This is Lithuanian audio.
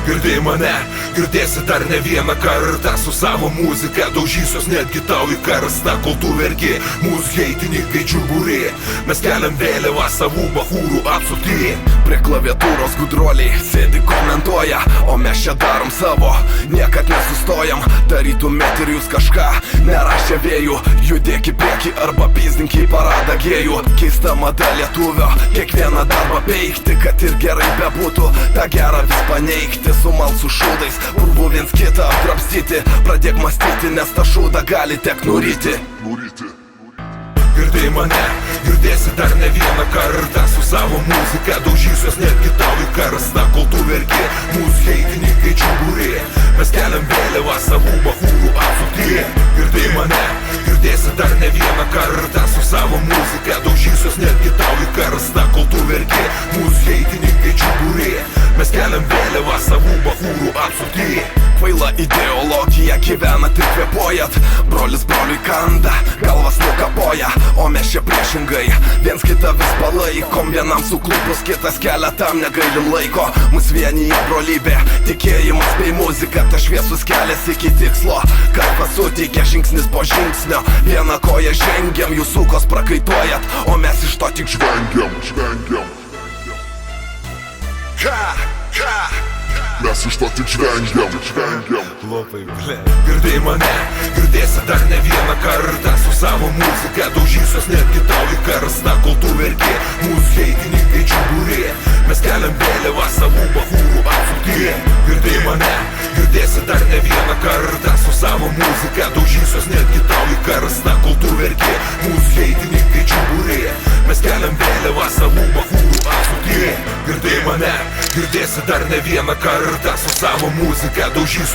Girdėjai mane, girdėsi dar ne vieną kartą. Su savo muzika daužysios netgi tau į karstą. Kol tu verki, mūsų heitininkai čiuburi. Mes keliam vėliavą savų bachūrų apsupty. Prie klaviatūros gudruoliai sėdi komentuoja, o mes čia darom savo, niekad nesustojam. Tarytum met ir jūs kažką nerašė vėjų. Judėk į priekį arba pizdink į paradą gėjų. Keista mada lietuvio, kiekvieną darbą peikti. Kad ir gerai bebūtų, tą gerą vis paneigti. Sumalsų šūdais, urvų viens kitą apdrabstyti. Pradėk mąstyti, nes tą šūdą gali tek nuryti. Girdėjai mane, girdėsi dar ne vieną kartą. Su savo muzika daužysios netgi tau į karstą. Kol tu verki, mūsų heitininkai čiuburi. Mes keliam vėliavą savų bachūrų apsupty. Girdėjai mane, girdėsi dar ne vieną kartą. Su savo muzika daužysios netgi tau į karstą. Kol tu verki, mūsų heitininkai čiuburi. Mes keliam vėliavą savų bachūrų apsupty. Kvaila ideologija gyvena tik kvėpuojat. Brolis broliui kanda, galvas nukapoja. O mes čia priešingai, viens kitą vis palaikom. Vienam suklupus, kitas kelia tam negailim laiko. Mus vienyje brolybė, tikėjimas bei muzika. Ta šviesus kelias iki tikslo, kaifas suteikia žingsnis po žingsnio. Vieną koją žengiam, jūs sukos prakaituojat, o mes iš to tik žvengiam. Mes iš to tik žvengiam. Lopai, ble. Girdėjai mane, girdėsi dar ne vieną kartą. Su savo muzika daužysios netgi tau į karstą. Kol tu verki, mūsų heitininkai čiuburi. Mes keliam vėliavą savų bachūrų apsupty. Girdėjai mane, girdėsi dar ne vieną kartą. Su savo muzika daužysios netgi tau į karstą. Kol tu verki, mūsų heitininkai čiuburi. Mes keliam vėliavą savų bachūrų apsupty. Girdėjai mane, girdėsi dar ne vieną kartą. Su savo muzika daužysios